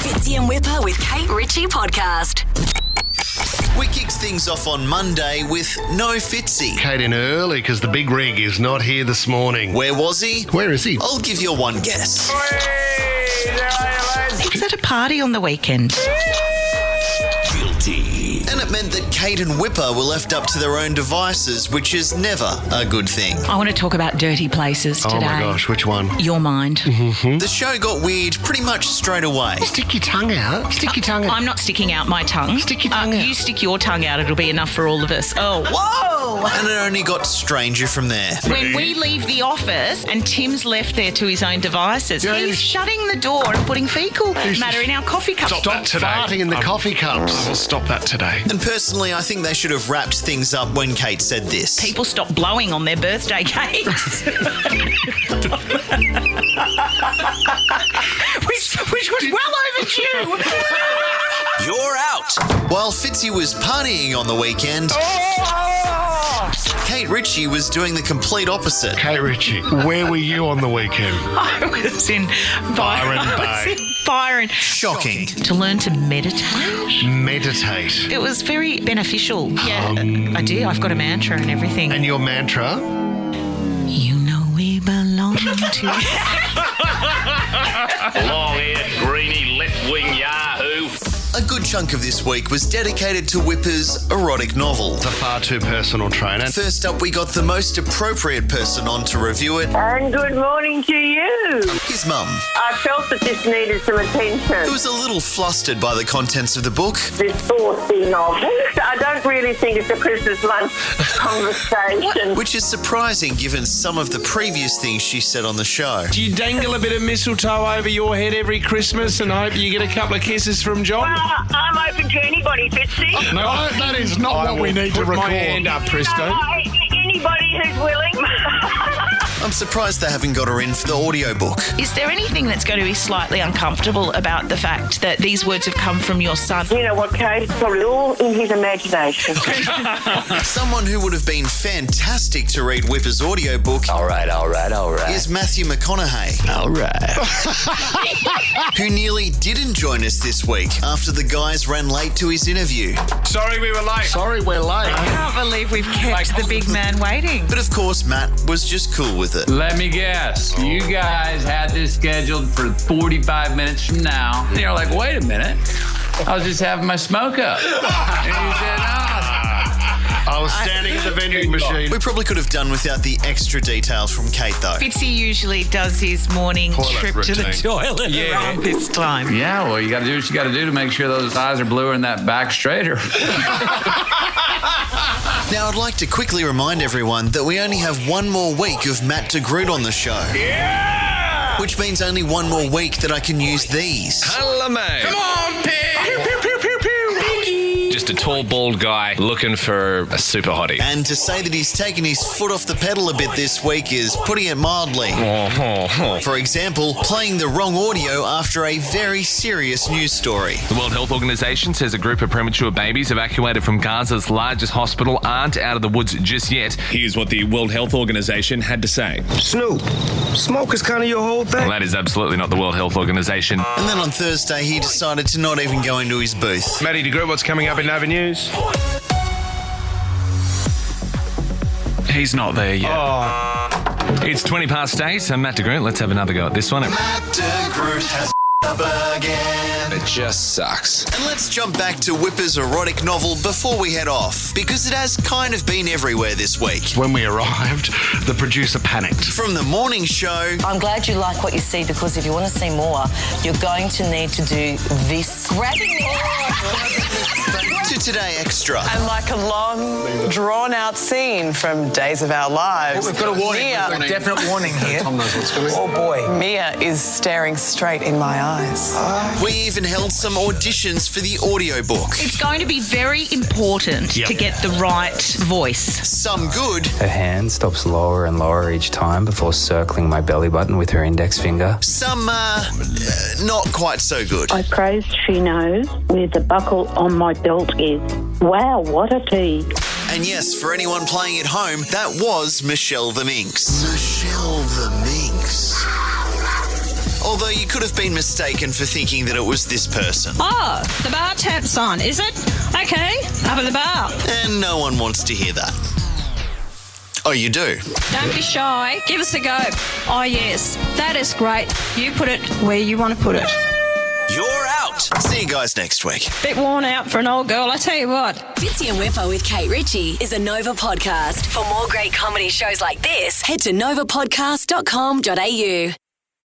Matthew and Wippa with Kate Ritchie podcast. We kicked things off on Monday with no Fitzy. Kate in early because the big rig is not here this morning. Where was he? Where is he? I'll give you one guess. He was at a party on the weekend. Guilty. And it meant that Kate and Wippa were left up to their own devices, which is never a good thing. I want to talk about dirty places today. Oh my gosh, which one? Your mind. The show got weird pretty much straight away. Stick your tongue out. Stick your tongue out. I'm not sticking out my tongue. Stick your tongue out. You stick your tongue out, it'll be enough for all of us. Oh, whoa! And it only got stranger from there. When we leave the office and Tim's left there to his own devices, he's shutting the door and putting fecal matter in our coffee cups. Stop farting in the coffee cups. I will stop that today. And personally, I think they should have wrapped things up when Kate said this. People stop blowing on their birthday cakes. which was well overdue. You're out. While Fitzy was partying on the weekend, Kate Ritchie was doing the complete opposite. Kate Ritchie, where were you on the weekend? I was in Byron Bay. Byron. Shocking. To learn to meditate. Meditate. It was very beneficial. Yeah, I do. I've got a mantra and everything. And your mantra? You know we belong to... Long-haired, greeny, left-wing yahoo. A good chunk of this week was dedicated to Wippa's erotic novel. The far too personal trainer. First up, we got the most appropriate person on to review it. And good morning to you. His mum, I felt that this needed some attention. who was a little flustered by the contents of the book. This fourth novel. I don't really think it's a Christmas lunch conversation. Which is surprising given some of the previous things she said on the show. Do you dangle a bit of mistletoe over your head every Christmas and hope you get a couple of kisses from John? Well, I'm open to anybody, Fitzy. No, that is not what we need to Put record. my hand up, Presto. Anybody who's willing. I'm surprised they haven't got her in for the audiobook. Is there anything that's going to be slightly uncomfortable about the fact that these words have come from your son? You know what, Kate? It's probably all in his imagination. Someone who would have been fantastic to read Wippa's audiobook All right. is Matthew McConaughey. All right. Who nearly didn't join us this week after the guys ran late to his interview. Sorry we were late. Sorry, we're late. I can't believe we've kept the big man waiting. But of course, Matt was just cool with it. Let me guess. You guys had this scheduled for 45 minutes from now. And you're like, wait a minute. I was just having my smoke up. And you said, I was standing at the vending machine. We probably could have done without the extra details from Kate, though. Fitzy usually does his morning Toilet trip to the routine. toilet around this time. yeah, well, you got to do what you got to do to make sure those eyes are bluer and that back straighter. Now, I'd like to quickly remind everyone that we only have one more week of Matt to Groot on the show. Yeah! Which means only one more week that I can use these. Come on, pig. Just a tall, bald guy looking for a super hottie. And to say that he's taken his foot off the pedal a bit this week is putting it mildly. For example, playing the wrong audio after a very serious news story. The World Health Organization says a group of premature babies evacuated from Gaza's largest hospital aren't out of the woods just yet. Here's what the World Health Organization had to say. Snoop, smoke is kind of your whole thing. Well, that is absolutely not the World Health Organization. And then on Thursday, he decided to not even go into his booth. Matty DeGroot, what's coming up in Nova News? He's not there yet. Oh, It's 20 past 8, so Matt DeGroot, let's have another go at this one. Matt DeGroot has up again. it just sucks. And let's jump back to Wippa's erotic novel before we head off, because it has kind of been everywhere this week. When we arrived, the producer panicked. From the morning show I'm glad you like what you see, because if you want to see more, you're going to need to do this. Grabbing to Today Extra. And like a long, drawn-out scene from Days of Our Lives. We've got a warning. Mia, We've got a definite warning here. Tom knows what's coming. oh boy, Mia is staring straight in my eyes. We even held some auditions for the audiobook. It's going to be very important to get the right voice. Some good. Her hand stops lower and lower each time before circling my belly button with her index finger. Some, not quite so good. I praised She Knows where the buckle on my belt is. Wow, what a tea. And yes, for anyone playing at home, that was Michelle the Minx. Michelle the Minx. although you could have been mistaken for thinking that it was this person. Oh, the bar tap's on, is it? Okay, up at the bar. And no one wants to hear that. Oh, you do? Don't be shy. Give us a go. Oh, yes, that is great. You put it where you want to put it. You're out. See you guys next week. Bit worn out for an old girl, I tell you what. Matthew and Wippa with Kate Ritchie is a Nova podcast. For more great comedy shows like this, head to novapodcast.com.au.